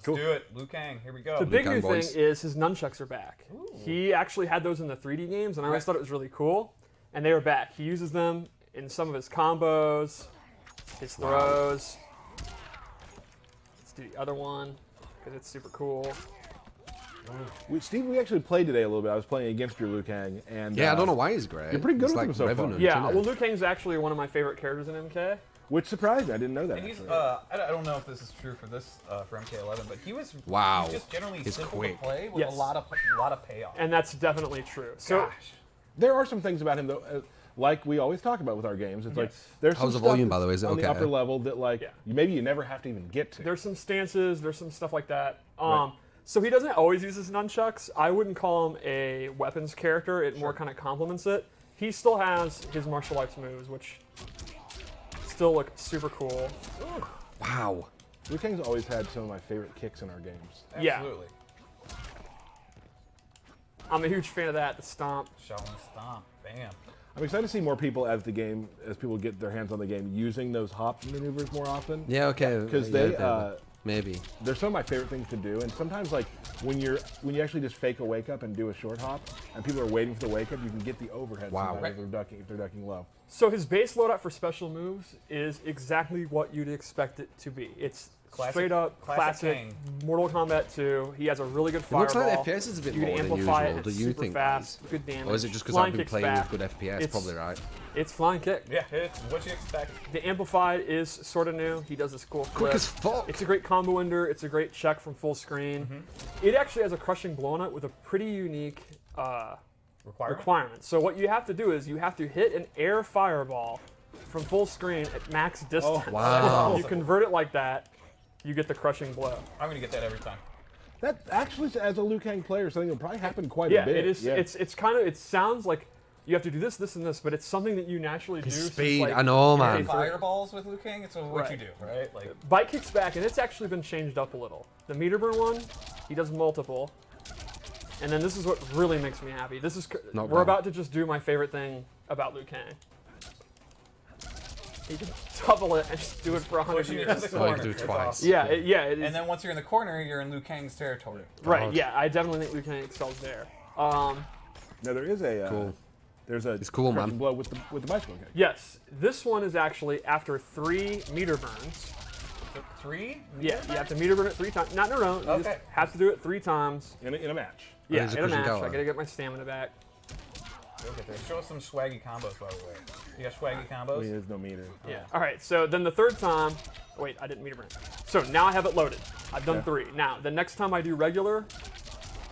Let's do it. Liu Kang, here we go. The big new thing boys. is his nunchucks are back. Ooh. He actually had those in the 3D games, and I always thought it was really cool. And they are back. He uses them in some of his combos, his throws. Let's do the other one, because it's super cool. Steve, we actually played today a little bit. I was playing against your Liu Kang, and Yeah, I don't know why he's great. You're pretty good He's with like him so far. Revenant, Yeah, isn't well, it? Liu Kang's actually one of my favorite characters in MK. which surprised me. I didn't know that. And he's, actually. I don't know if this is true for this for MK11, but he was Wow. he's just generally He's simple quick. to play with Yes. a lot of payoff. And that's definitely true. So, Gosh. There are some things about him though, like we always talk about with our games. It's like Yes. there's How's some the volume, stuff by the way? Is it on okay? the upper level that like Yeah. maybe you never have to even get to. there's some stances, there's some stuff like that. Right. So he doesn't always use his nunchucks. I wouldn't call him a weapons character. It more kind of complements it. He still has his martial arts moves, which still look super cool. Wow. Liu Kang's always had some of my favorite kicks in our games. Yeah. Absolutely. I'm a huge fan of that, the stomp. Shaolin Stomp. Bam. I'm excited to see more people as the game, as people get their hands on the game, using those hop maneuvers more often. Yeah, okay. Because yeah, they, maybe. they're some of my favorite things to do. And sometimes, like when you actually just fake a wake up and do a short hop, and people are waiting for the wake up, you can get the overhead. Wow. sometimes if they're ducking low. So his base loadout for special moves is exactly what you'd expect it to be. It's Classic- straight up classic classic Mortal Kombat 2. He has a really good It fireball. looks like the FPS is a bit you can lower than amplify usual. it. Do It's you super think, fast, guys? good damage. Or is it just because Flying I've been kicks playing back. with good FPS? It's- Probably right. It's flying kick. Yeah, it's what you expect. The amplified is sort of new. He does this cool flip. Quick as fuck. It's a great combo ender. It's a great check from full screen. It actually has a crushing blow on it with a pretty unique requirement. So what you have to do is you have to hit an air fireball from full screen at max distance. wow. You convert it like that, you get the crushing blow. I'm gonna get that every time. That actually, as a Liu Kang player, something will probably happen quite Yeah, a bit. it is. Yeah. It's kind of. It sounds like you have to do this, this, and this, but it's something that you naturally do. His since, speed, like, I know, man. Fireballs with Liu Kang, it's what Right. you do, right? Like, Bite kicks back, and it's actually been changed up a little. The meter burn one, he does multiple. And then this is what really makes me happy. This is Not we're bad. about to just do my favorite thing about Liu Kang. You can double it and just do it for 100 pushing it to the years. Oh, you corner. can do it That's twice. awesome. Yeah, it is. And then once you're in the corner, you're in Liu Kang's territory. Right, yeah, I definitely think Liu Kang excels there. Now there is a Cool. There's a It's cool, crushing man. blow with the bicycle kick. Yes, this one is actually after 3 meter burns. 3? Yeah, you have to meter burn it 3 times. Not in a row. You just Okay. have to do it 3 times. In a match. Yeah, there's a in a cushion match. tower. I gotta get my stamina back. Go get there. Show us some swaggy combos, by the way. You got swaggy I combos? mean, there's no meter. Yeah. All right. So then the third time, wait, I didn't meter burn. So now I have it loaded. I've done 3. Now the next time I do regular,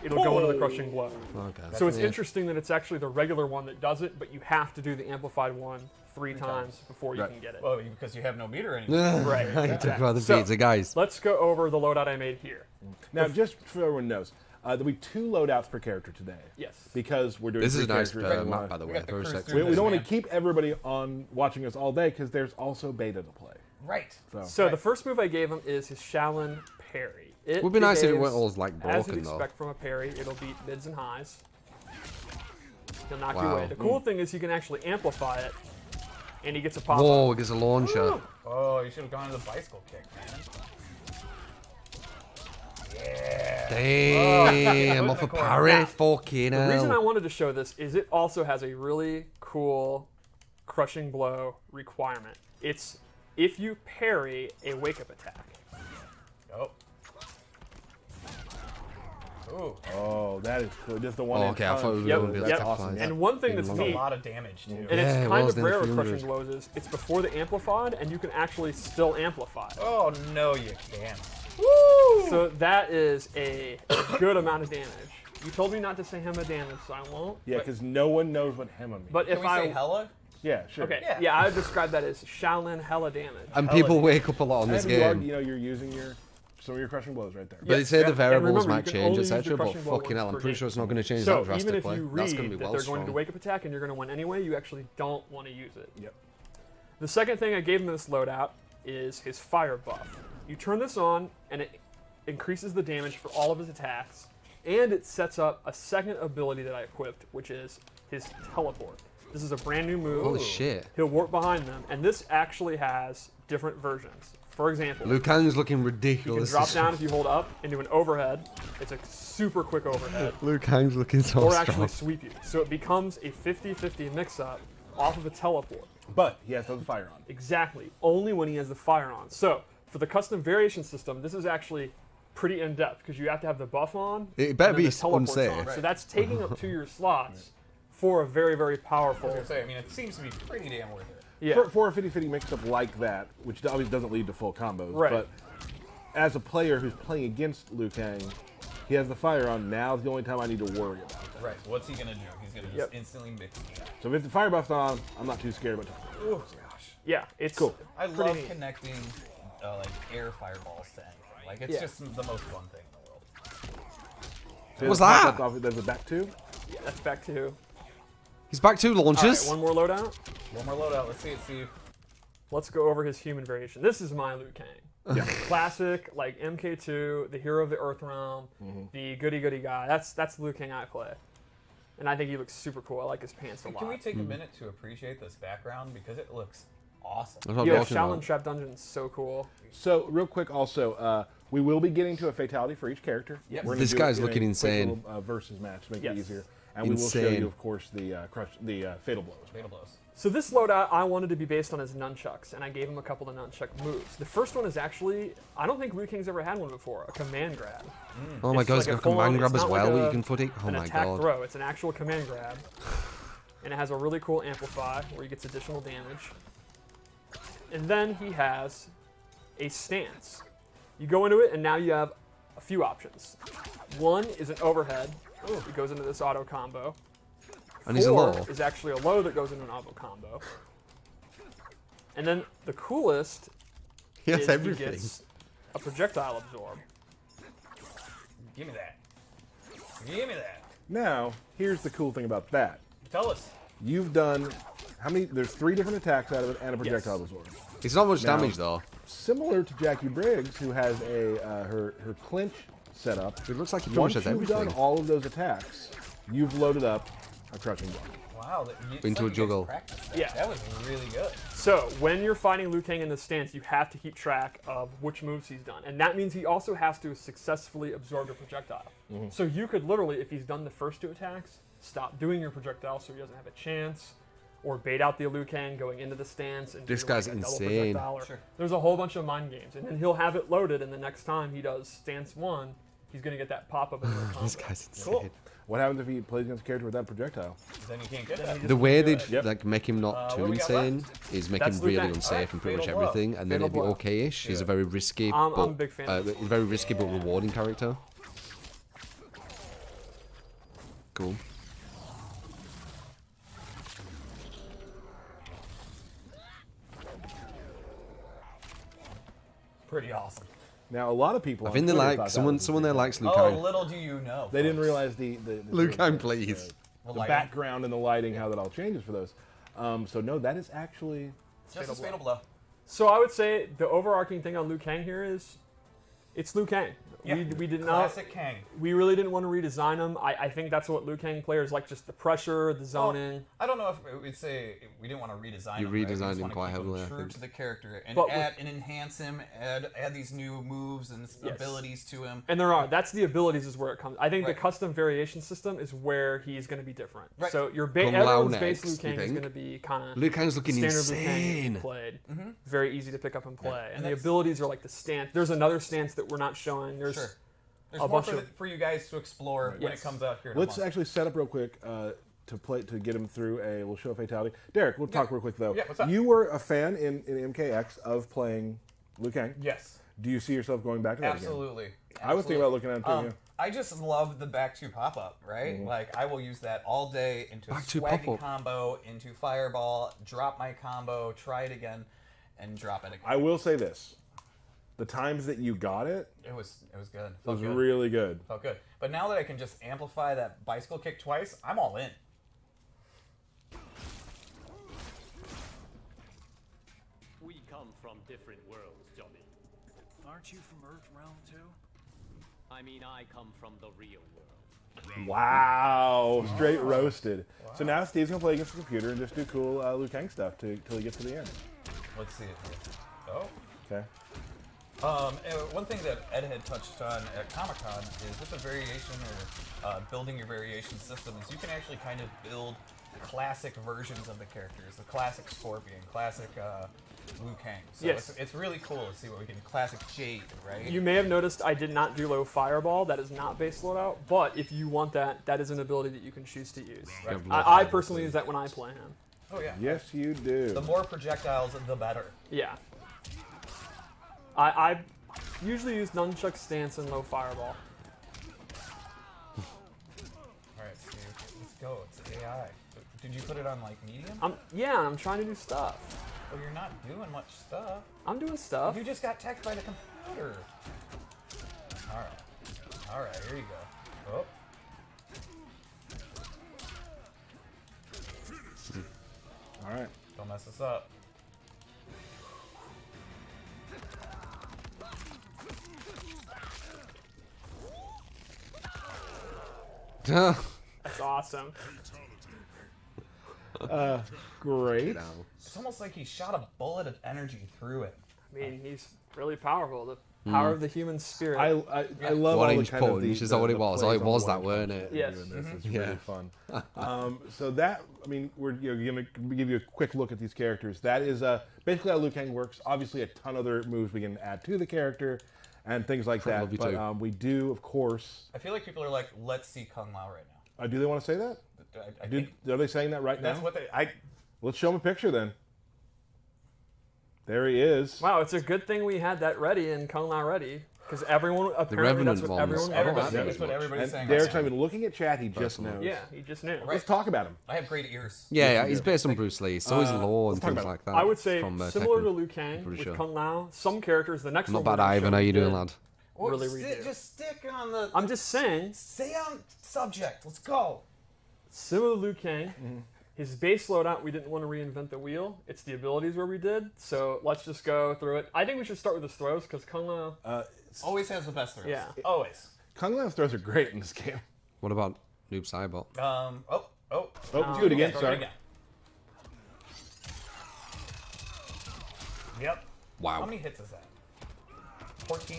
it'll go into the crushing blow. Okay. So it's interesting that it's actually the regular one that does it, but you have to do the amplified one 3 times before you Right. can get it. Well, because you have no meter anymore. Right. You talk about the So- pizza, guys. Let's go over the loadout I made here. Now, just so everyone knows, there'll be 2 loadouts per character today. Yes. Because we're doing This is 3 a nice characters. We map, wanna- by the we way. got the Very cruise sexy. through We don't want to Man. keep everybody on watching us all day because there's also beta to play. Right. So Right. the first move I gave him is his Shaolin parry. It Would be nice if it behaves weren't all, like, as broken, you'd though. expect from a parry. It'll beat mids and highs. He'll knock you Wow. away. The cool thing is you can actually amplify it, and he gets a pop. Whoa, it gets a launcher. Oh, you should have gone to the bicycle kick, man. Yeah. Damn, off a parry. Now, Fucking The reason I hell. wanted to show this is it also has a really cool crushing blow requirement. It's if you parry a wake up attack. Oh. Ooh. Oh, that is cool. Just the one. Oh, inch okay, I thought it was punch. Yep, going to be like yep. that awesome. fly. And one thing that's Even That's a neat, lot of damage, too. and Yeah, it's it kind was of rare with 300. crushing blows, is it's before the amplified, and you can actually still amplify. Oh, no, you can't. So that is a good amount of damage. You told me not to say hema damage, so I won't. Yeah, because no one knows what Hema means. But Can if we say hella? yeah, sure. okay, Yeah. yeah, I would describe that as Shaolin hella damage. And people wake up a lot on this And you are, game. you know, you're using some of your crushing blows right there. But they say Yeah. the variables And remember, might you can change, only use your etc. But crushing blow fucking hell, once I'm per pretty game. sure it's not going to change So that even if drastically. you That's read going to be that well they're going to strong. wake up attack and you're going to win anyway, you actually don't want to use it. Yep. The second thing I gave him in this loadout is his fire buff. You turn this on and it increases the damage for all of his attacks, and it sets up a second ability that I equipped, which is his teleport. This is a brand new move. Holy shit. He'll warp behind them, and this actually has different versions. For example, Liu Kang's looking you can ridiculous. drop down if you hold up into an overhead. It's a super quick overhead. Liu Kang's looking so Or strong. actually sweep you. So it becomes a 50-50 mix-up off of a teleport. But he has to have the fire on. Exactly. Only when he has the fire on. So for the custom variation system, this is actually pretty in-depth because you have to have the buff on. It better and then be the teleport's unsafe. on. So that's taking up 2 your slots for a very, very powerful. I was gonna say, I mean, it seems to be pretty damn worth it. Yeah. For a 50-50 mix-up like that, which obviously doesn't lead to full combos, Right. but as a player who's playing against Liu Kang, he has the fire on. Now's the only time I need to worry about that. Right. So what's he gonna do? He's gonna just instantly mix it. So if the fire buff's on, I'm not too scared about it. Oh gosh. Yeah, it's Cool. I pretty love neat. connecting like air fireballs to anything. Like it's Yeah. just the most fun thing in the world. So What's it pops that? up off- There's a back two. Yeah, that's back to. He's back 2 All launches. right, one more loadout. One more loadout. Let's see it, Steve. Let's go over his human variation. This is my Liu Kang. Yeah. Classic, like MK2, the hero of the Earth Realm, the goody guy. That's Liu Kang I play. And I think he looks super cool. I like his pants a lot. Can we take a minute to appreciate this background because it looks awesome. That's what I'm Yo, talking Shaolin about. Trap Dungeon is so cool. So real quick, also, we will be getting to a fatality for each character. Yep. We're gonna This do guy's it in a looking quick insane. little, versus match to make Yes. it easier, and we will show Insane. you, of course, the fatal blows. Fatal blows. So this loadout I wanted to be based on his nunchucks, and I gave him a couple of nunchuck moves. The first one is actually, I don't think Liu Kang's ever had one before, a command grab. Oh my It's god, like he's a got a full-on- command grab it's as not like well that a- you can put it. Oh an my attack god. throw. It's an actual command grab. And it has a really cool amplify where he gets additional damage. And then he has a stance. You go into it and now you have a few options. One is an overhead. It goes into this auto combo. And he's a 4 low. is actually a low that goes into an auto combo. And then the coolest He has is everything. he gets a projectile absorb. Give me that. Give me that. Now, here's the cool thing about that. Tell us. You've done how many? There's 3 different attacks out of it and a projectile absorb. It's not much Now- damage though. Similar to Jackie Briggs, who has a her clinch set up. It looks like he pretty Once much has you've done everything. all of those attacks, you've loaded up a crushing blow. Wow. Into a juggle. Yeah. That was really good. So when you're fighting Liu Kang in this stance, you have to keep track of which moves he's done. And that means he also has to successfully absorb your projectile. So you could literally, if he's done the first 2 attacks, stop doing your projectile so he doesn't have a chance. Or bait out the Liu Kang going into the stance. And This do, guy's like, a double insane. projectile or- Sure. There's a whole bunch of mind games. And then he'll have it loaded, and the next time he does stance 1, he's going to get that pop-up in the combo. This guy's insane. Cool. What happens if he plays against a character with that projectile? Then you can't get that. The way they Good. Yep. like make him not too what do we got insane is make That's him Liu really Kang. unsafe Alright, and pretty much fatal blow. everything, and then Fatal it'd be blow. okay-ish. He's a very risky, I'm but a big fan of this. very risky but rewarding character. Cool. Pretty awesome. Now, a lot of people. I on think they Twitter like thought that someone. was Someone there likes Liu Oh, Kang. little do you know. They didn't folks. realize the Liu Kang, please. The the lighting. background and the lighting, how that all changes for those. So no, that is actually Just a fatal blow. So I would say the overarching thing on Liu Kang here is it's Liu Kang. Yeah. We did not. Classic Kang. We really didn't want to redesign him. I think that's what Liu Kang players like, just the pressure, the zoning. I don't know if we'd say we didn't want to redesign You him. right? We redesigned just him wanna quite keep heavily, I true think. to the character and But add and enhance him, add these new moves and Yes. abilities to him. And there are. That's the abilities is where it comes. I think Right. the custom variation system is where he's going to be different. Right. So your Kung Lao everyone's next, base Liu you Kang is think? going to be kind of Liu Kang's looking standard Liu Kang that insane. you played. Very easy to pick up and play. And the that's- abilities are like the stance. There's another stance that we're not showing. There's Sure. There's a more bunch of for you guys to explore when it Yes. comes out here. In a Let's month. actually set up real quick to get him through a. We'll show a fatality. Derek, we'll talk real quick though. Yeah, what's up? You were a fan in MKX of playing Liu Kang. Yes. Do you see yourself going back to that again? Absolutely. I was thinking about looking at it too. yeah. I just love the back 2 pop-up, right? Like, I will use that all day into Back two swaggy pop-up. combo, into fireball, drop my combo, try it again, and drop it again. I will say this: the times that you got it, It was good. it Felt was good. really good. Felt good. But now that I can just amplify that bicycle kick twice, I'm all in. We come from different worlds, Johnny. Aren't you from Earth Realm too? I mean, I come from the real world. Wow, straight roasted. So now Steve's gonna play against the computer and just do cool Liu Kang stuff till he gets to the end. Let's see it here. Oh, Okay. One thing that Ed had touched on at Comic-Con is with the variation or building your variation system is you can actually kind of build classic versions of the characters. The classic Scorpion, classic Liu Kang. So Yes. it's really cool to see what we can. Classic Jade, right? You may have noticed I did not do low fireball. That is not base loadout. But if you want that, that is an ability that you can choose to use. Right. I personally use that when I play him. Oh yeah. Yes, you do. The more projectiles, the better. Yeah. I usually use nunchuck stance and low fireball. All right, Steve, let's go. It's AI. Did you put it on like medium? I'm trying to do stuff. Oh, you're not doing much stuff. I'm doing stuff. You just got teched by the computer. All right, here you go. Oh. All right. Don't mess us up. That's awesome. Great. It's almost like he shot a bullet of energy through it. I mean, he's really powerful. The power of the human spirit. I love all the Orange kind of punch, is that what it was? Oh, plays it on was the that, orange weren't punch it? that Yes. you do in this. It's Yeah. really fun. So that, I mean, we're going to give you a quick look at these characters. That is basically how Liu Kang works. Obviously, a ton of other moves we can add to the character and things like that. Love you But too. we do, of course. I feel like people are like, let's see Kung Lao right now. Do they want to say that? I think Are they saying that right that's now? what they. Let's show them a picture then. There he is. Wow, it's a good thing we had that ready and Kung Lao ready. Because everyone, apparently Revenant that's what ones. everyone I don't wants. have That's what everybody's And saying. Derek's right not now. even looking at chat. He just knows. Yeah, he just knew. Let's talk about him. I have great ears. Yeah, he's based on Bruce Lee. So is Law and let's talk things about like that. I would say from, similar Tekken. to Liu Kang pretty with sure. Kung Lao, some characters, the next Not one bad, we're gonna Ivan. show How you doing, did. lad? Or Really sti- redo. just stick on the. I'm just saying, Stay on subject. Let's go. similar to Liu Kang, his base loadout, we didn't want to reinvent the wheel. It's the abilities where we did. So let's just go through it. I think we should start with his throws because Kung Lao. Always has the best throws. Yeah. Always. Kung Lao's throws are great in this game. What about Noob Saibot? Oh, do it again. Throw it Sorry. again. Yep. Wow. How many hits is that? 14?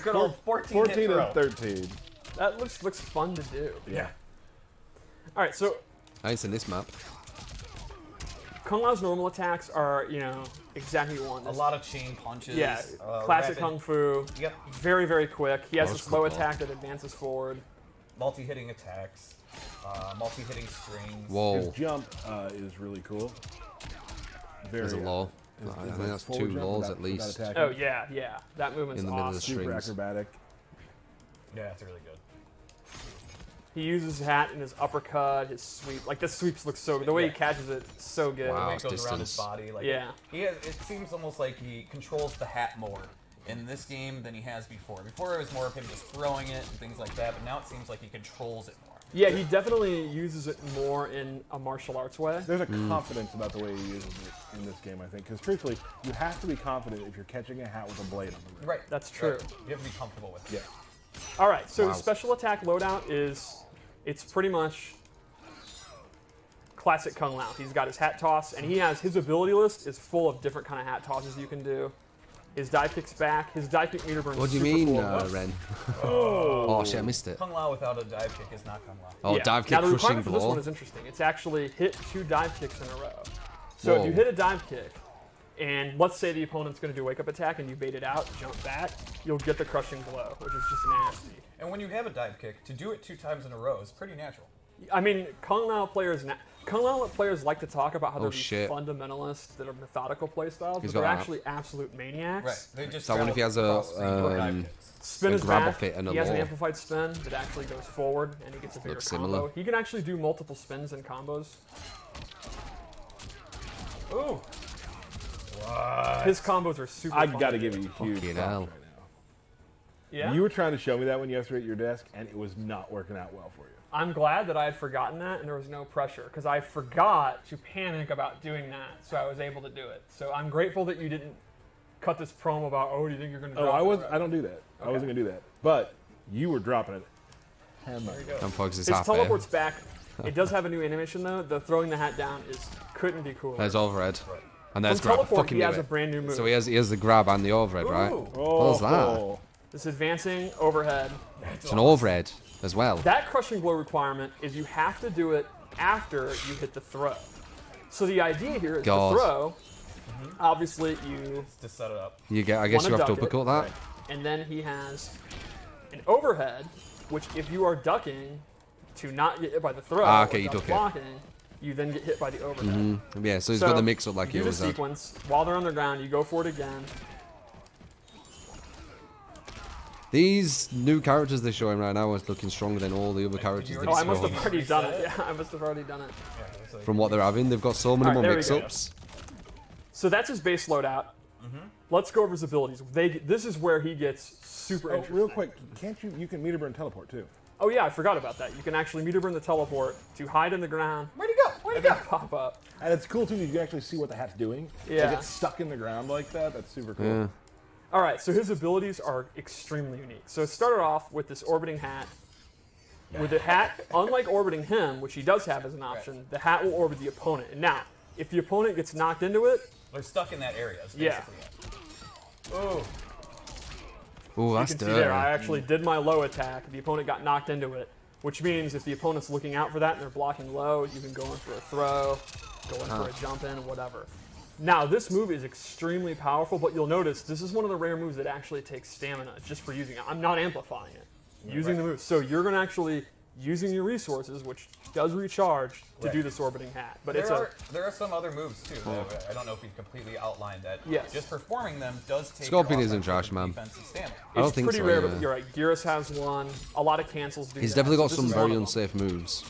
Good old 14 14 hit and throw. 13. That looks fun to do. Yeah. All right, so I ain't seen this map. Kung Lao's normal attacks are, exactly what you want. A lot of chain punches. Yeah, classic rapid- Kung Fu. Yep. Very, very quick. He has a Most slow quick. attack that advances forward. Multi-hitting attacks. Multi-hitting strings. His Whoa. jump is really cool. Very, There's a law. I think that's 2 laws at least. Oh, yeah. That movement's In the middle of the awesome. Super strings. acrobatic. Yeah, it's really good. He uses his hat and his uppercut, his sweep. Like, the sweeps look so good. The way he catches it, so good. Wow. The way it goes around his distance. body. Like, Yeah. It seems almost like he controls the hat more in this game than he has before. Before it was more of him just throwing it and things like that, but now it seems like he controls it more. Yeah, he definitely uses it more in a martial arts way. There's a confidence about the way he uses it in this game, I think. Because truthfully, you have to be confident if you're catching a hat with a blade on the rim. Right. That's true. Right. You have to be comfortable with it. Yeah. All right, so Wow. the special attack loadout it's pretty much classic Kung Lao. He's got his hat toss, and his ability list is full of different kind of hat tosses you can do. His dive kicks back. His dive kick meter burn What is do you super mean, cool. Ren? Oh shit, I missed it. Kung Lao without a dive kick is not Kung Lao. Oh, Yeah. dive Now kick, the crushing requirement for this one blow. is interesting. It's actually hit 2 dive kicks in a row. So if Whoa. you hit a dive kick, and let's say the opponent's going to do a wake-up attack, and you bait it out, jump back, you'll get the crushing blow, which is just nasty. And when you have a dive kick, to do it 2 times in a row is pretty natural. I mean, Kung Lao players like to talk about how they're these shit. fundamentalists that are methodical play styles, He's but they're got that. actually absolute maniacs. Right. They just So I wonder if he has travel a, across the dive um, kicks. Spin A is grab back. off it and a He has an law. amplified spin that actually goes forward, and he gets a bigger Looks combo. similar. He can actually do multiple spins and combos. Ooh. His combos are super I fun got to do. give you huge Fucking props hell. right now. Yeah? You were trying to show me that when you were at your desk, and it was not working out well for you. I'm glad that I had forgotten that and there was no pressure because I forgot to panic about doing that, so I was able to do it. So I'm grateful that you didn't cut this promo about, oh, do you think you're going to Oh, drop it? I don't do that. I wasn't gonna do that. But you were dropping it. Hammer. And folks, it's His half here. teleport's back. It does have a new animation though. The throwing the hat down couldn't be cooler. There's overhead. And there's From grab. teleport, Fucking he knew has it. a brand new move. So he has the grab and the overhead, right? Ooh. What was that? This advancing overhead. It's an overhead as well. That crushing blow requirement is you have to do it after you hit the throw. So the idea here is God. the throw. Obviously, you To set it up. You get. I guess wanna you have to duck it, uppercut that. right. And then he has an overhead, which if you are ducking to not get hit by the throw, Ah, okay, or you duck it. blocking, you then get hit by the overhead. Yeah, so he's got the mix up like you you do was the there. sequence. While they're on the ground, you go for it again. These new characters they're showing right now are looking stronger than all the other characters you they've Oh, I already must shown. have already done it. Yeah, I must have already done it. Yeah, it's like- From what they're having, they've got so many Alright, more there we go. mix-ups. So that's his base loadout. Let's go over his abilities. This is where he gets super Oh, interesting. real quick, can't you can meter burn teleport too? Oh yeah, I forgot about that. You can actually meter burn the teleport to hide in the ground Where'd he go? Where'd he and go? then pop up. And it's cool too. You can actually see what the hat's doing. Yeah. Like it's stuck in the ground like that. That's super cool. Yeah. All right, so his abilities are extremely unique. So it started off with this orbiting hat. With the hat, unlike orbiting him, which he does have as an option, the hat will orbit the opponent. And now, if the opponent gets knocked into it, They're stuck in that area. Is Yeah. basically it. Oh, Oh, you that's can see dirty. there, I actually did my low attack. The opponent got knocked into it, which means if the opponent's looking out for that and they're blocking low, you can go in for a throw, go in for a jump in, whatever. Now, this move is extremely powerful, but you'll notice this is one of the rare moves that actually takes stamina just for using it. I'm not amplifying it, using the move. So you're going to actually using your resources, which does recharge, to do this orbiting hat. But there are some other moves too. That I don't know if you've completely outlined that. Yes. Just performing them does take. Scorpion your isn't offensive trash, man. defensive stamina. I don't it's think pretty so, rare, yeah. but you're right. Geras has one. A lot of cancels do He's that. definitely So got this some is one very of them. unsafe moves,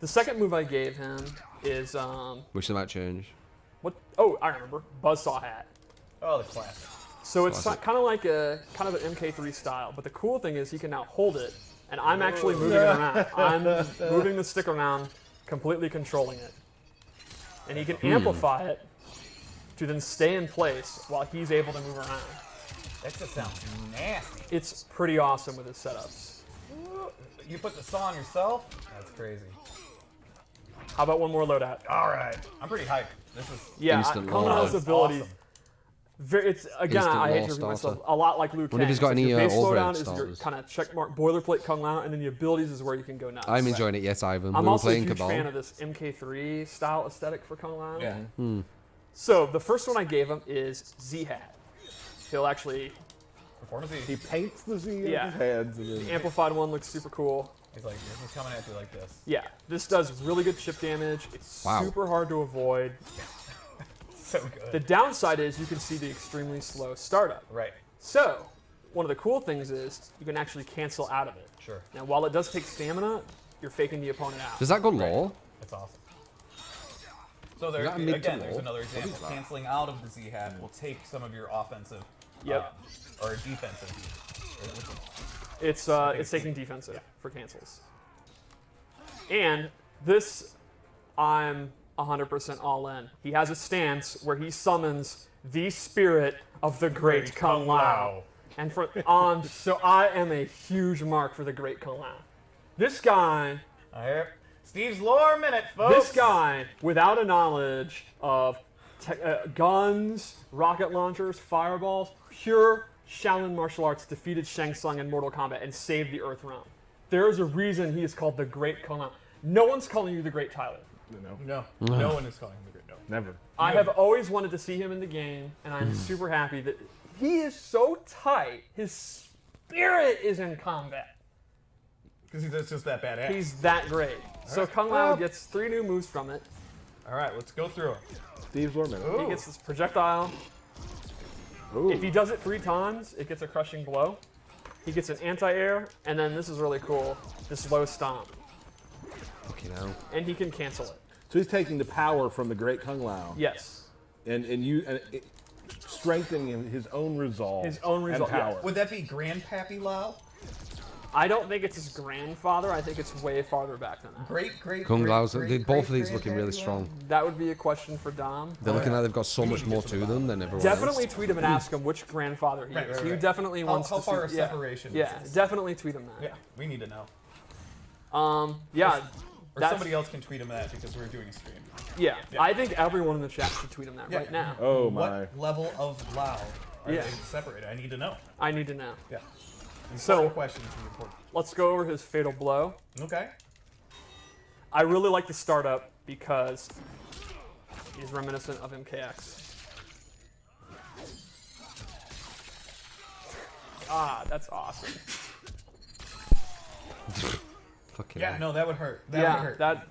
The second move I gave him is which they might change. what? Oh, I remember. Buzzsaw hat. Oh, the classic. So it's Classic. kind of like an MK3 style, but the cool thing is he can now hold it, and I'm actually moving it around. I'm moving the stick around, completely controlling it. And he can amplify it to then stay in place while he's able to move around. That just sounds nasty. It's pretty awesome with his setups. You put the saw on yourself? That's crazy. How about one more loadout? All right. I'm pretty hyped. This is. Yeah, Instant Kung law. Lao's ability. Awesome. It's again, Instant I hate law to repeat myself. starter. A lot like Liu Kang. Wonder if he's got It's like any, your base overhead loadout is your starters. kind of checkmark boilerplate Kung Lao, and then the abilities is where you can go nuts. I'm enjoying it, yes, Ivan. I'm We were also a playing huge Cabal. fan of this MK3 style aesthetic for Kung Lao. Yeah. So the first one I gave him is Z-Hat. He'll actually, Performance. He paints the Z Yeah. in his hands. And the then, amplified one looks super cool. He's like, this is coming at you like this. Yeah, this does really good chip damage. It's Wow. super hard to avoid. So good. The downside is you can see the extremely slow startup. Right. So, one of the cool things is you can actually cancel out of it. Sure. Now, while it does take stamina, you're faking the opponent out. Does that go low? That's awesome. So there, that mid to again, low? there's another What example. is that? Canceling out of the Z hat will take some of your offensive, Yep. or defensive. It's taking defensive for cancels. And this, I'm 100% all in. He has a stance where he summons the spirit of the great Kung Lao. And so I am a huge mark for the great Kung Lao. This guy, Steve's lore minute, folks. this guy, without a knowledge of guns, rocket launchers, fireballs, pure Shaolin martial arts defeated Shang Tsung in Mortal Kombat and saved the Earth realm. There is a reason he is called the Great Kung Lao. No one's calling you the Great Tyler. No, no one is calling him the great. No. never. I have always wanted to see him in the game, and I'm super happy that he is so tight. His spirit is in combat. Because he's just that badass. He's that great. So Kung Lao gets 3 new moves from it. All right, let's go through it. Steve's Lorman. He gets this projectile. Ooh. If he does it 3 times, it gets a crushing blow. He gets an anti-air, and then this is really cool, this low stomp. Fucking hell. And he can cancel it. So he's taking the power from the great Kung Lao Yes. and strengthening his own resolve. His own resolve, and power. Would that be Grandpappy Lao? I don't think it's his grandfather. I think it's way farther back than that. Great. Kung Lao's, great, both of great, these looking really strong. That would be a question for Dom. They're looking like they've got so much more to them than everyone Definitely else. tweet him and ask him which grandfather he is. He definitely wants how to far see. of separation Yeah, is this? definitely tweet him that. Yeah, we need to know. Yeah, Or somebody else can tweet him that because we're doing a stream. Yeah, I think everyone in the chat should tweet him that right now. Oh my. What level of loud are Yeah. they separated? I need to know. I need to know. Yeah. So- questions are important. Let's go over his fatal blow. Okay. I really like the startup because he's reminiscent of MKX. Ah, that's awesome. Fucking Yeah, hell. no, that would hurt. That would Yeah, hurt. that.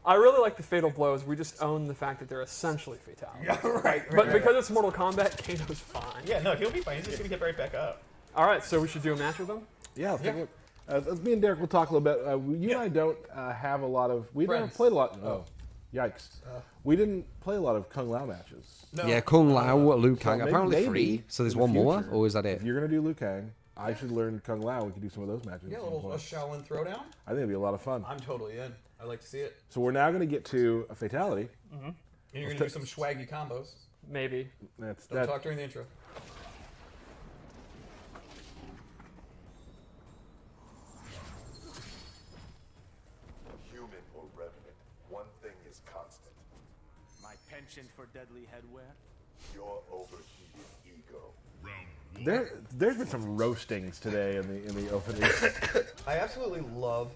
I really like the fatal blows. We just own the fact that they're essentially fatalities. Yeah, right. But because it's Mortal Kombat, Kano's fine. Yeah, no, he'll be fine. He's just gonna get right back up. All right, so we should do a match with him. Yeah, let's take a Yeah. look. Me and Derek will talk a little bit. You and I don't have a lot of. We never Friends. played a lot. Oh, yikes! We didn't play a lot of Kung Lao matches. No. Yeah, Kung Lao, Liu Kang. maybe- Apparently maybe 3. So there's in the one more, future, or is that it? If you're gonna do Liu Kang, I should learn Kung Lao. We can do some of those matches. Yeah, at a some little point. Shaolin throwdown. I think it'd be a lot of fun. I'm totally in. I'd like to see it. So we're now going to get to a fatality. And you're gonna do some swaggy combos. Maybe. That's Don't that. talk during the intro. Human or revenant, one thing is constant. My penchant for deadly headwear? Your overheated ego. There's been some roastings today in the opening. I absolutely love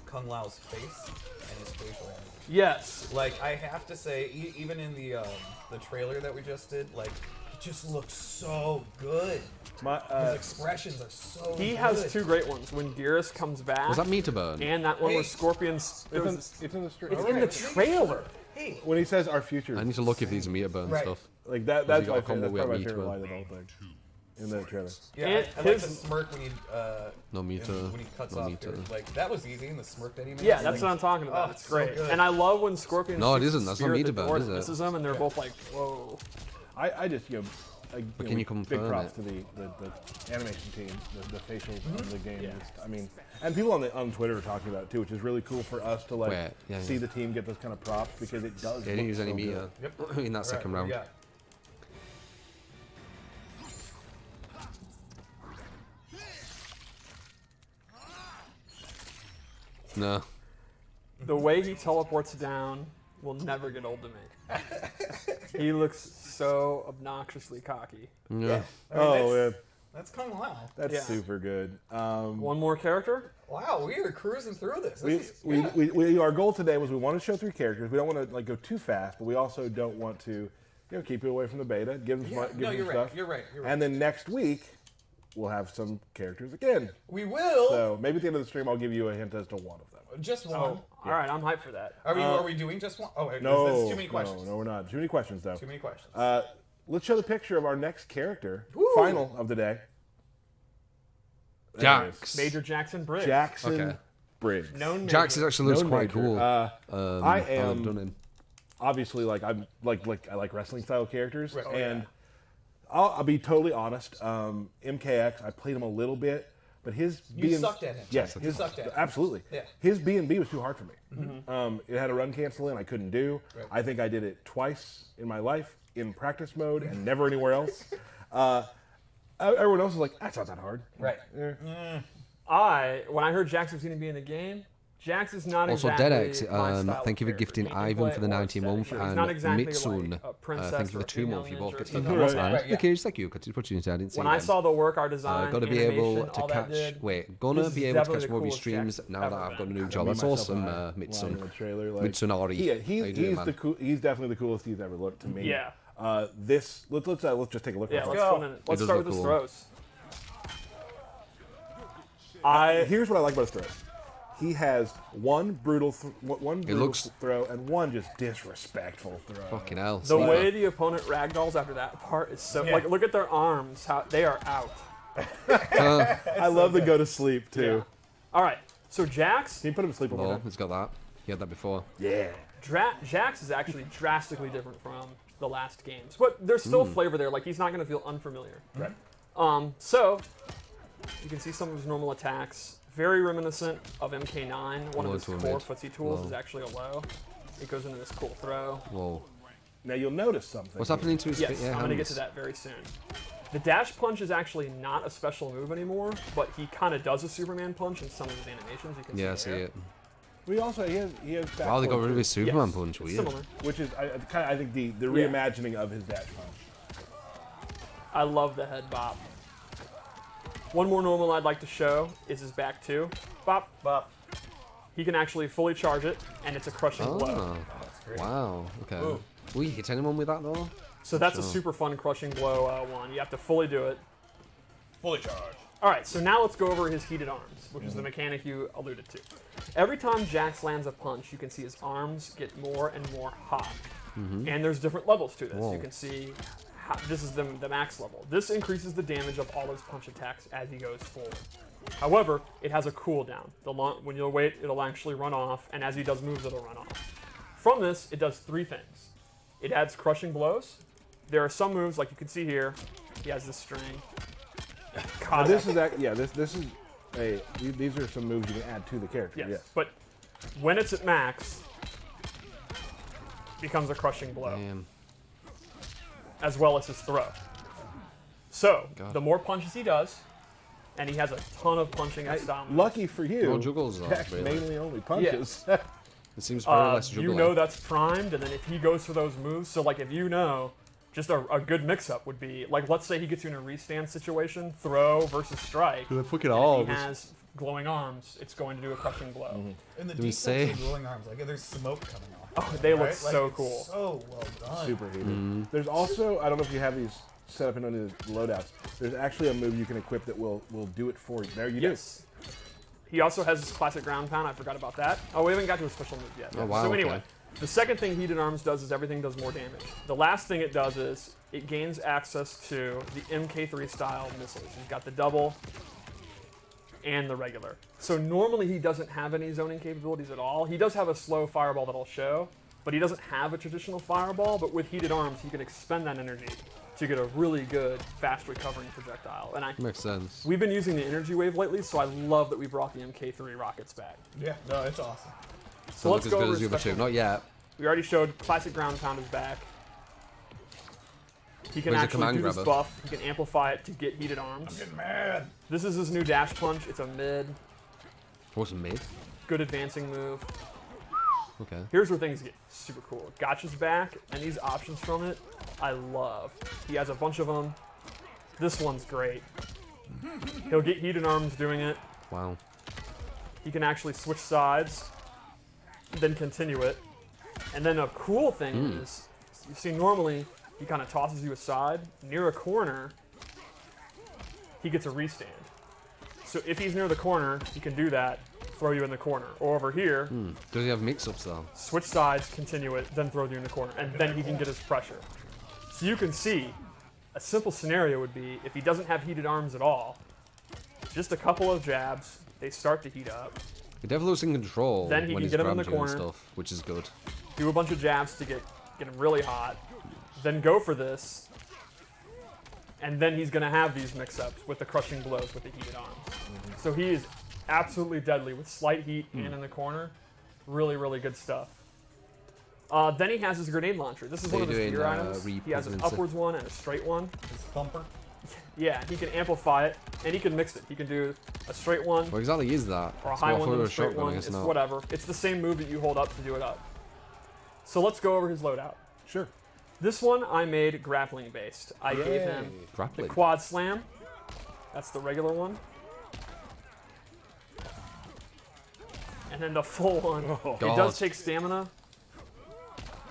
Kung Lao's face and his facial animation. Yes. Like, I have to say, even in the trailer that we just did, like, he just looks so good. His expressions are so good. He has two great ones. When Geras comes back, Was that Meter Burn? and that one where Hey. Scorpion It's throws in the street. It's in the trailer. Hey, When he says our future, I need to look if these are Meter Burn Right. stuff. like that. he That's got my a combo favorite. That's with probably my Meat favorite Burn? line of the whole thing in the trailer. yeah, And I like the his- smirk when he No meter. when he cuts no off. meter. Like, that was easy, and the smirk that he made. Yeah, that's what I'm talking about. Oh, It's so great. good. And I love when Scorpion No, it shoots isn't. the That's not spear at Meter the Burn, door is and it? misses them, and they're both like, whoa. I just But can you big confirm props it? to the animation team, the facials of the game. Yeah. Just, I mean, and people on Twitter are talking about it too, which is really cool for us to like Where? Yeah, see yeah. the team get those kind of props because it does. They didn't look use any so meter good. in that second round. Yeah. No. The way he teleports down will never get old to me. He looks so obnoxiously cocky. Yeah. Oh man, That's Kung Lao. that's Yeah. super good. One more character? Wow, we are cruising through this. We, This is- we, yeah. we, our goal today was we want to show 3 characters. We don't want to like go too fast, but we also don't want to keep it away from the beta. Give them, Yeah, give no, them you're right. stuff. You're right. You're right. And then next week we'll have some characters again. We will. So maybe at the end of the stream I'll give you a hint as to one of them. Just one. Oh, all right, I'm hyped for that. Are we doing just one? Oh, wait, No, that's too many questions. no, we're not. Too many questions though. Too many questions. Let's show the picture of our next character, Woo. final of the day. There it is. Jax. Major Jackson Briggs. Jackson Okay. Briggs. Known Jax Major. actually looks Known quite major. cool. I I've am done him. obviously like I like wrestling style characters, Right. Oh, and yeah. I'll be totally honest. MKX, I played him a little bit, but his You sucked at him. Yeah, You sucked at him. absolutely. Yeah. His B&B was too hard for me. It had a run cancel in I couldn't do. Right. I think I did it twice in my life in practice mode and never anywhere else. Everyone else was like, that's not that hard. Right. When I heard Jax was going to be in the game, Jax is not Also, exactly Dedex, my style thank you of for gifting character. He can Ivan play for the or 90 aesthetic. month, He's and not exactly Mitsun, like a princess thank you for or the 2 months. female You both ninja or gifted something months. like that. Right, yeah. Okay, thank you. Because I didn't see When you I then. saw the work, art design, Got to be able animation, to all that catch. did, Wait, gonna this be is able to definitely catch the more of your coolest streams Jax now that ever I've got a been. new I job. mean, That's myself awesome, and I lying in Mitsun. the trailer, like, Mitsunari. Yeah, How he's you doing, the man? cool. He's definitely the coolest he's ever looked to me. Yeah. Let's just take a look. Yeah, at let's it. go. Let's does start look with his cool. throws. Here's what I like about his throws. He has one brutal looks- throw and one just disrespectful throw. Fucking hell. The Sleeper. way the opponent ragdolls after that part is so like. Look at their arms; how they are out. I love the go to sleep too. All right, so Jax, Can you put him to sleep one more Oh, time? he's got that. He had that before. Yeah. Jax is actually drastically different from the last games, but there's still flavor there. Like he's not going to feel unfamiliar. Right. So you can see some of his normal attacks. Very reminiscent of MK9. One of Low his to a core mid. footsie tools Low. is actually a low. It goes into this cool throw. Whoa. Now you'll notice something. What's happening to his Yes, feet? Yeah, I'm going to get hands. to that very soon. The dash punch is actually not a special move anymore, but he kind of does a Superman punch in some of his animations. You can Yeah, I see see there. it. We also he has back Wow, they got punch, rid of his Superman Yes, punch. it's Weird. similar. which is I think the reimagining of his dash punch. I love the head bop. One more normal I'd like to show is his back two. Bop. Bop. He can actually fully charge it, and it's a crushing blow. Oh, That's great. wow. Okay. Ooh. Will you hit anyone with that though? So that's a Sure. super fun crushing blow one. You have to fully do it. Fully charged. All right, so now let's go over his heated arms, which is the mechanic you alluded to. Every time Jax lands a punch, you can see his arms get more and more hot. And there's different levels to this. Whoa. You can see this is the max level. This increases the damage of all his punch attacks as he goes forward. However, it has a cooldown. When you'll wait, it'll actually run off, and as he does moves, it'll run off. From this, it does three things. It adds crushing blows. There are some moves, like you can see here, he has this string. Now, this is these are some moves you can add to the character. Yes. Yes. But when it's at max, it becomes a crushing blow, Damn. as well as his throw. So, God. the more punches he does, and he has a ton of punching and style moves. Lucky for you, No juggles though, Jax really. mainly only punches. It seems very less You juggling. know that's primed, and then if he goes for those moves, so like if you know, just a good mix-up would be, like let's say he gets you in a restand situation, throw versus strike, They're fucking and all. if he has glowing arms, it's going to do a crushing blow. And the Do we defense say- of the glowing arms, like there's smoke coming off. Oh, they look Right? Like, so it's cool. So well done. Super heated. There's also, I don't know if you have these set up in any of the loadouts. There's actually a move you can equip that will do it for you. There you Yes. He also has his classic ground pound. I forgot about that. Oh, we haven't got to a special move yet. Oh, wow, So anyway, okay. the second thing Heated Arms does is everything does more damage. The last thing it does is it gains access to the MK3 style missiles. He's got the double and the regular. So normally he doesn't have any zoning capabilities at all. He does have a slow fireball that I'll show, but he doesn't have a traditional fireball. But with Heated Arms, he can expend that energy to get a really good, fast recovering projectile. And Makes sense. we've been using the energy wave lately, so I love that we brought the MK3 rockets back. Yeah, no, it's awesome. So Not let's as go good over as the his other two. special. Not yet. We already showed classic ground pound is back. He can Where's the actually command do this grabber? buff. He can amplify it to get heated arms. Getting mad. This is his new dash punch. It's a mid, What's mid? good advancing move. Okay. Here's where things get super cool. Gotcha's back, and these options from it, I love. He has a bunch of them. This one's great. He'll get heated arms doing it. Wow. He can actually switch sides, then continue it. And then a cool thing is, you see normally he kind of tosses you aside. Near a corner, he gets a restand. So if he's near the corner, he can do that, throw you in the corner. Or over here, Does he have mix-ups though? switch sides, continue it, then throw you in the corner. And then he can get his pressure. So you can see, a simple scenario would be, if he doesn't have heated arms at all, just a couple of jabs, they start to heat up. He definitely looks in control Then he when can he's get him in grabbed the you and corner. stuff, which is good. Do a bunch of jabs to get him really hot, then go for this, and then he's going to have these mix-ups with the crushing blows with the heated arms. So he is absolutely deadly with slight heat and in the corner. Really, really good stuff. Then he has his grenade launcher. This is So one of his you're gear doing, items. He has an representation. upwards one and a straight one. His thumper. Yeah, he can amplify it, and he can mix it. He can do a straight one What exactly is that? or a It's high more one for than a a straight shotgun, I one. guess It's not. whatever. It's the same move that you hold up to do it up. So let's go over his loadout. Sure. This one I made grappling based. I gave him the Grappling. quad slam. That's the regular one. And then the full one. It God. does take stamina,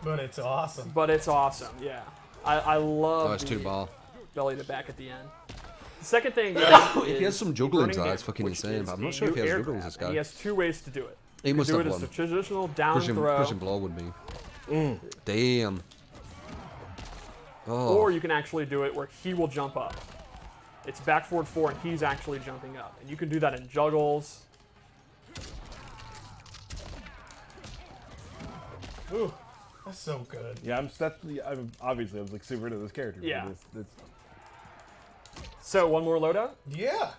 But it's awesome. but it's awesome. Yeah. I love Oh, it's the 2-bar. belly to back at the end. The second thing is He has some juggling burning to that, it's damage, fucking which insane, is but I'm a not sure if he new has air juggles, grab, this and guy. he has two ways to do it. He You must can do have it as one. the traditional down Crushing, throw, crushing blow would be. Damn. Oh. or you can actually do it where he will jump up. It's back forward 4 and he's actually jumping up. And you can do that in juggles. Ooh, that's so good. Yeah, I'm obviously I was like super into this character. but Yeah. it's So one more loadout. Yeah.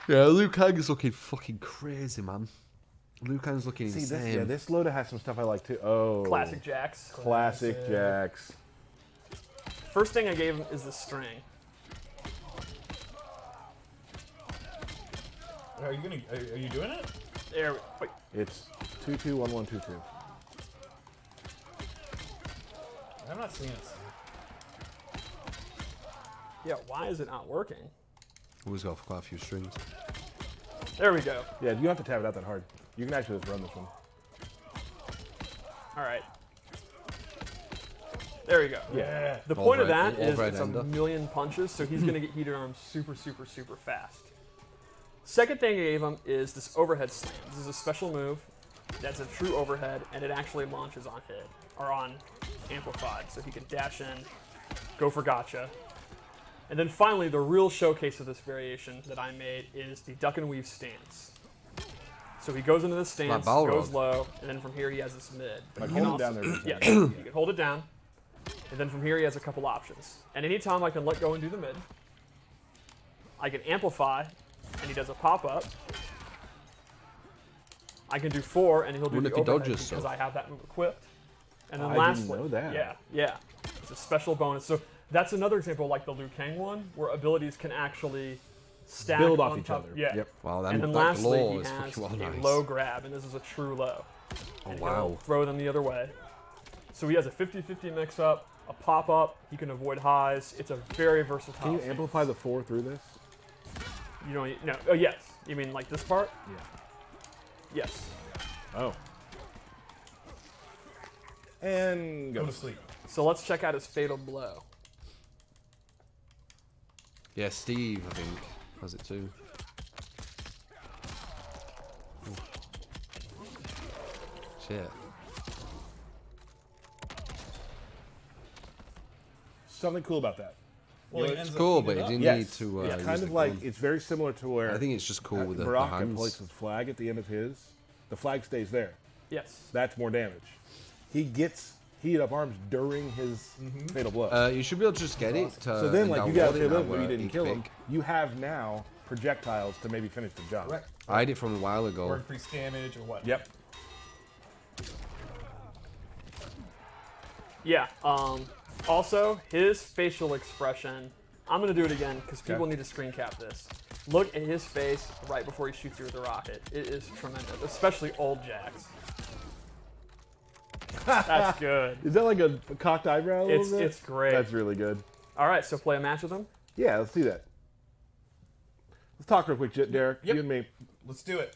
Yeah, Liu Kang is looking fucking crazy, man. Liu Kang's looking see insane. this loader has some stuff I like too. Oh, Classic Jax. classic Jax. First thing I gave him is the string. Are you doing it? There. Wait. It's 221122. I'm not seeing it. Yeah. Why is it not working? Always got quite a few strings. There we go. Yeah, you don't have to tap it out that hard. You can actually just run this one. All right. There we go. Yeah. The point of Overhead- that is overhead it's a ender. million punches, so he's going to get heated arms super, super, super fast. Second thing I gave him is this overhead slam. This is a special move that's a true overhead, and it actually launches on hit, or on amplified, so he can dash in, go for gotcha. And then finally, the real showcase of this variation that I made is the duck and weave stance. So he goes into the stance, Balrog. goes low, and then from here he has this mid. Like, He can hold it down also- there. Yeah, you can hold it down, and then from here he has a couple options. And anytime I can let go and do the mid, I can amplify, and he does a pop-up. I can do 4, and he'll do Wonder the if he overhead dodges because stuff. I have that move equipped. And then I didn't lastly, know that. yeah, it's a special bonus. So that's another example, like the Liu Kang one, where abilities can actually stack Build off on each top. other. Yeah. Yep. Wow, And then that lastly, glow he is has fucking well a nice. low grab, and this is a true low. Oh, And wow. he'll throw them the other way. So he has a 50-50 mix-up, a pop-up. He can avoid highs. It's a very versatile. Can you stance. amplify the 4 through this? You don't. No. Oh yes. You mean like this part? Yeah. Yes. Oh. And Go go. to sleep. So let's check out his fatal blow. Yeah, Steve, I think, has it too. Ooh. Shit. Something cool about that. Well, You he know, ends It's up cool, heating but it you up. didn't Yes. need to. It's use kind the of like, gun. it's very similar to where I think it's just cool with the Baraka hands. places his flag at the end of his. The flag stays there. Yes. That's more damage. He gets heated up arms during his fatal blow. You should be able to just get it. so then, like, you got download to it live, now, but you didn't kill him. big. You have now projectiles to maybe finish the job. Right. I had it from a while ago. Or increased damage or what? Yep. Yeah. Also, his facial expression. I'm gonna do it again because people need to screen cap this. Look at his face right before he shoots you with the rocket. It is tremendous, especially old Jax. That's good. Is that like a cocked eyebrow? A little It's- bit? it's great. That's really good. All right, so play a match with him. Yeah, let's do that. Let's talk real quick, Derek. Yep. You and me. Let's do it.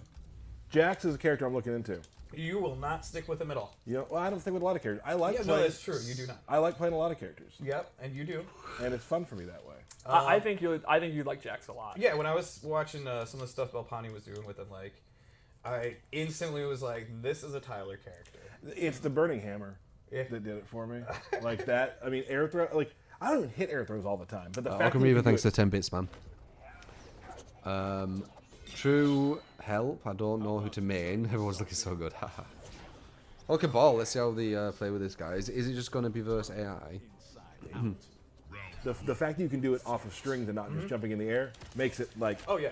Jax is a character I'm looking into. You will not stick with him at all. You know, well, I don't think with a lot of characters. I like Yeah, no, playing. that's true. You do not. I like playing a lot of characters, Yep, and you do. and it's fun for me that way. I think you'd like Jax a lot. Yeah, when I was watching some of the stuff Belpani was doing with him, like, I instantly was like, this is a Tyler character. It's the Burning Hammer Yeah. that did it for me. Like that. I mean, air throw. Like I don't even hit air throws all the time, but the fact Welcome that you Reaver, can do thanks it- to 10 bits, man. True help. I don't know who to main. Everyone's looking so good. Haha. Okay, ball. Let's see how they play with this guy. Is it just going to be versus AI? the fact that you can do it off of strings and not just jumping in the air makes it like Oh, yeah.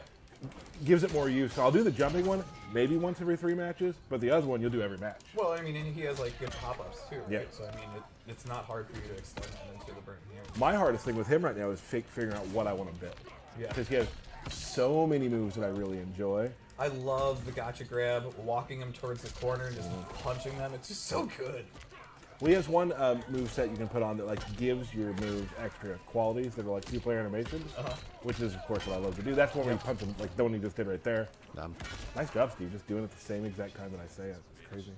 gives it more use. So I'll do the jumping one maybe once every 3 matches, but the other one you'll do every match. Well, I mean, and he has, like, good pop-ups, too, right? Yeah. So, I mean, it's not hard for you to extend that into the Burning Hammer. My hardest thing with him right now is figuring out what I want to build. Yeah. Because he has so many moves that I really enjoy. I love the gotcha grab, walking him towards the corner and just punching them. It's just so good. Well, he has one move set you can put on that like gives your moves extra qualities that are like 2-player animations, which is of course what I love to do. That's one where you punch him like the one you just did right there. Damn. Nice job, Steve. Just doing it the same exact time that I say it. It's crazy.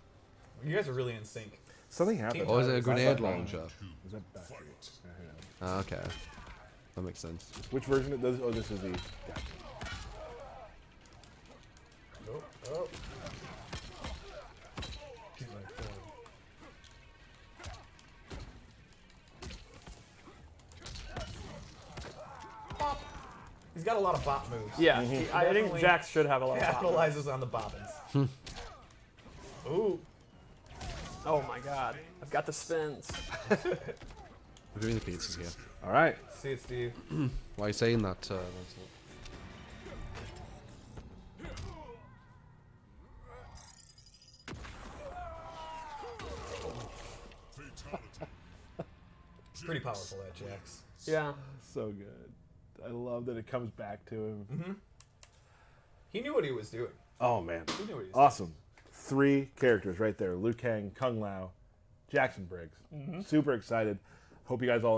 You guys are really in sync. Something happened. Or is it a Is grenade that- launcher? Is that back here? Yeah, hang on. Ah, okay. That makes sense. Which version of this? Oh, this is the. Gotcha. Oh. He's got a lot of bop moves. Yeah, Mm-hmm. I think Definitely Jax should have a lot of pop. Capitalizes on the bobbins. Ooh. Oh my god, I've got the spins. We're doing the pizzas here. All right. See it, Steve. Why are you saying that? Lancelot? Pretty powerful, that Jax. Yeah. So good. I love that it comes back to him. He knew what he was doing. Oh man, He knew what he was awesome! 3 characters right there: Liu Kang, Kung Lao, Jackson Briggs. Super excited. Hope you guys all